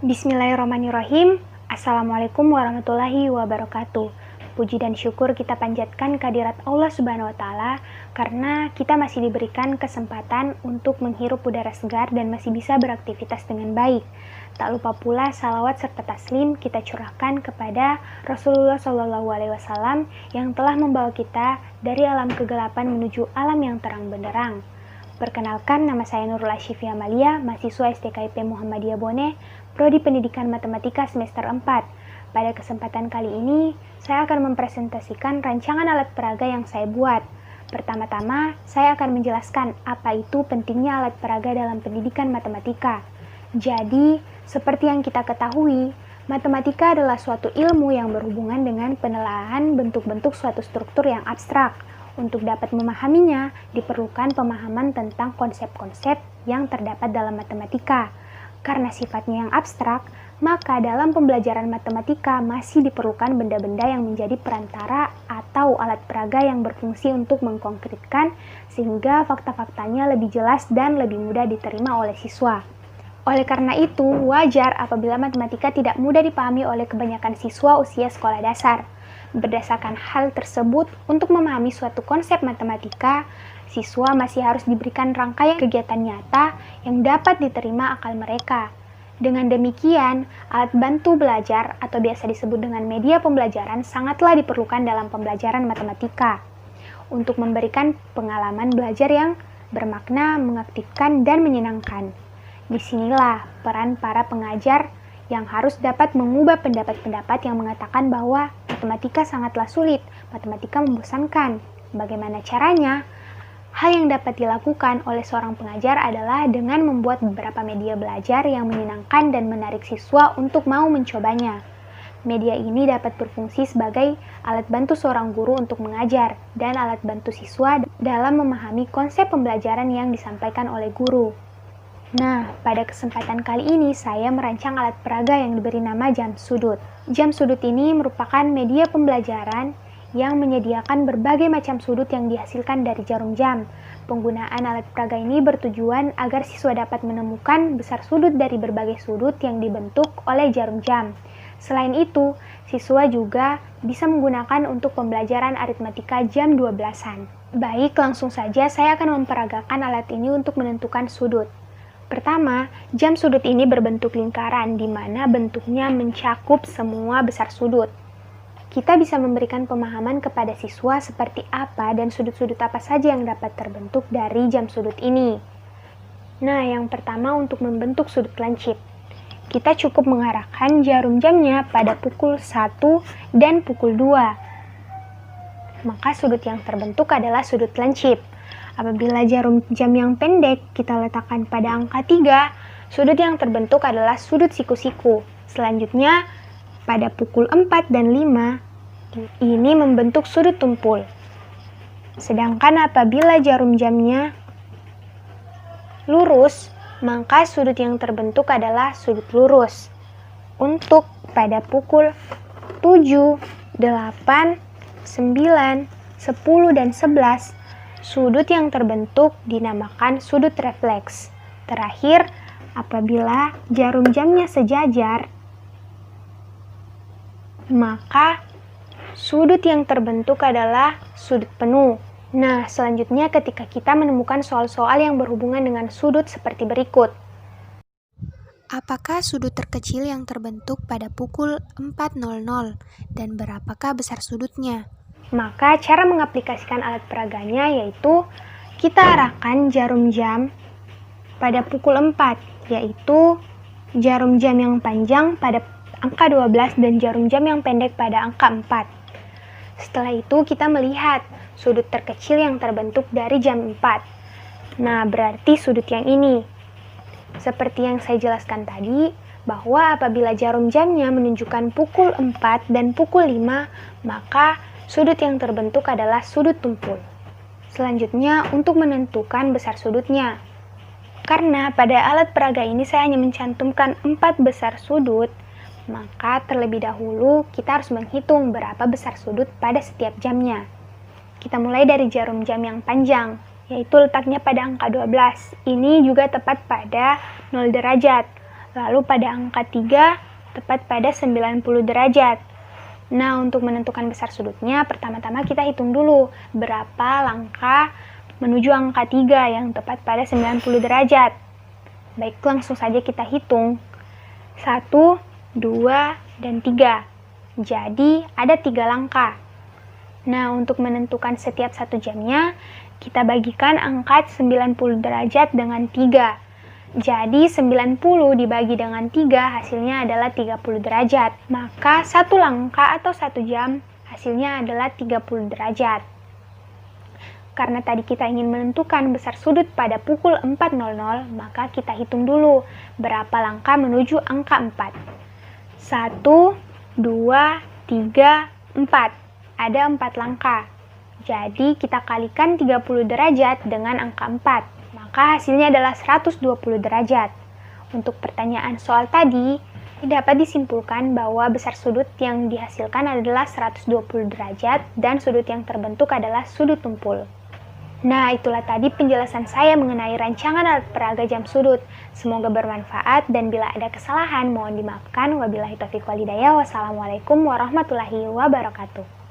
Bismillahirrahmanirrahim. Assalamualaikum warahmatullahi wabarakatuh. Puji dan syukur kita panjatkan kehadirat Allah Subhanahu wa Ta'ala karena kita masih diberikan kesempatan untuk menghirup udara segar dan masih bisa beraktivitas dengan baik. Tak lupa pula salawat serta taslim kita curahkan kepada Rasulullah SAW yang telah membawa kita dari alam kegelapan menuju alam yang terang benderang. Perkenalkan, nama saya Nurul Asyifi Amalia, mahasiswa STKIP Muhammadiyah Bone, Prodi Pendidikan Matematika semester 4. Pada kesempatan kali ini, saya akan mempresentasikan rancangan alat peraga yang saya buat. Pertama-tama, saya akan menjelaskan apa itu pentingnya alat peraga dalam pendidikan matematika. Jadi, seperti yang kita ketahui, matematika adalah suatu ilmu yang berhubungan dengan penelaahan bentuk-bentuk suatu struktur yang abstrak. Untuk dapat memahaminya, diperlukan pemahaman tentang konsep-konsep yang terdapat dalam matematika. Karena sifatnya yang abstrak, maka dalam pembelajaran matematika masih diperlukan benda-benda yang menjadi perantara atau alat peraga yang berfungsi untuk mengkonkretkan sehingga fakta-faktanya lebih jelas dan lebih mudah diterima oleh siswa. Oleh karena itu, wajar apabila matematika tidak mudah dipahami oleh kebanyakan siswa usia sekolah dasar. Berdasarkan hal tersebut, untuk memahami suatu konsep matematika, siswa masih harus diberikan rangkaian kegiatan nyata yang dapat diterima akal mereka. Dengan demikian, alat bantu belajar atau biasa disebut dengan media pembelajaran sangatlah diperlukan dalam pembelajaran matematika untuk memberikan pengalaman belajar yang bermakna, mengaktifkan, dan menyenangkan. Disinilah peran para pengajar yang harus dapat mengubah pendapat-pendapat yang mengatakan bahwa matematika sangatlah sulit, matematika membosankan. Bagaimana caranya? Hal yang dapat dilakukan oleh seorang pengajar adalah dengan membuat beberapa media belajar yang menyenangkan dan menarik siswa untuk mau mencobanya. Media ini dapat berfungsi sebagai alat bantu seorang guru untuk mengajar dan alat bantu siswa dalam memahami konsep pembelajaran yang disampaikan oleh guru. Nah, pada kesempatan kali ini saya merancang alat peraga yang diberi nama jam sudut. Jam sudut ini merupakan media pembelajaran yang menyediakan berbagai macam sudut yang dihasilkan dari jarum jam. Penggunaan alat peraga ini bertujuan agar siswa dapat menemukan besar sudut dari berbagai sudut yang dibentuk oleh jarum jam. Selain itu, siswa juga bisa menggunakan untuk pembelajaran aritmatika jam 12-an. Baik, langsung saja saya akan memperagakan alat ini untuk menentukan sudut. Pertama, jam sudut ini berbentuk lingkaran, di mana bentuknya mencakup semua besar sudut. Kita bisa memberikan pemahaman kepada siswa seperti apa dan sudut-sudut apa saja yang dapat terbentuk dari jam sudut ini. Nah, yang pertama untuk membentuk sudut lancip. Kita cukup mengarahkan jarum jamnya pada pukul 1 dan pukul 2. Maka sudut yang terbentuk adalah sudut lancip. Apabila jarum jam yang pendek kita letakkan pada angka 3, sudut yang terbentuk adalah sudut siku-siku. Selanjutnya, pada pukul 4 dan 5, ini membentuk sudut tumpul. Sedangkan apabila jarum jamnya lurus, maka sudut yang terbentuk adalah sudut lurus. Untuk pada pukul 7, 8, 9, 10, dan 11, sudut yang terbentuk dinamakan sudut refleks. Terakhir, apabila jarum jamnya sejajar, maka sudut yang terbentuk adalah sudut penuh. Nah, selanjutnya ketika kita menemukan soal-soal yang berhubungan dengan sudut seperti berikut. Apakah sudut terkecil yang terbentuk pada pukul 4.00 dan berapakah besar sudutnya? Maka cara mengaplikasikan alat peraganya yaitu kita arahkan jarum jam pada pukul 4, yaitu jarum jam yang panjang pada angka 12 dan jarum jam yang pendek pada angka 4. Setelah itu kita melihat sudut terkecil yang terbentuk dari jam 4. Nah, berarti sudut yang ini. Seperti yang saya jelaskan tadi, bahwa apabila jarum jamnya menunjukkan pukul 4 dan pukul 5, maka sudut yang terbentuk adalah sudut tumpul. Selanjutnya, untuk menentukan besar sudutnya. Karena pada alat peraga ini saya hanya mencantumkan 4 besar sudut, maka terlebih dahulu kita harus menghitung berapa besar sudut pada setiap jamnya. Kita mulai dari jarum jam yang panjang, yaitu letaknya pada angka 12. Ini juga tepat pada 0 derajat. Lalu pada angka 3, tepat pada 90 derajat. Nah, untuk menentukan besar sudutnya, pertama-tama kita hitung dulu berapa langkah menuju angka 3 yang tepat pada 90 derajat. Baik, langsung saja kita hitung. 1, 2, dan 3. Jadi, ada 3 langkah. Nah, untuk menentukan setiap 1 jamnya, kita bagikan angka 90 derajat dengan 3. Jadi 90 dibagi dengan 3 hasilnya adalah 30 derajat. Maka 1 langkah atau 1 jam hasilnya adalah 30 derajat. Karena tadi kita ingin menentukan besar sudut pada pukul 4.00, maka kita hitung dulu berapa langkah menuju angka 4. 1, 2, 3, 4. Ada 4 langkah. Jadi kita kalikan 30 derajat dengan angka 4. Maka hasilnya adalah 120 derajat. Untuk pertanyaan soal tadi, dapat disimpulkan bahwa besar sudut yang dihasilkan adalah 120 derajat dan sudut yang terbentuk adalah sudut tumpul. Nah, itulah tadi penjelasan saya mengenai rancangan alat peraga jam sudut. Semoga bermanfaat dan bila ada kesalahan mohon dimaafkan. Wabillahi taufiq wal hidayah. Wassalamualaikum warahmatullahi wabarakatuh.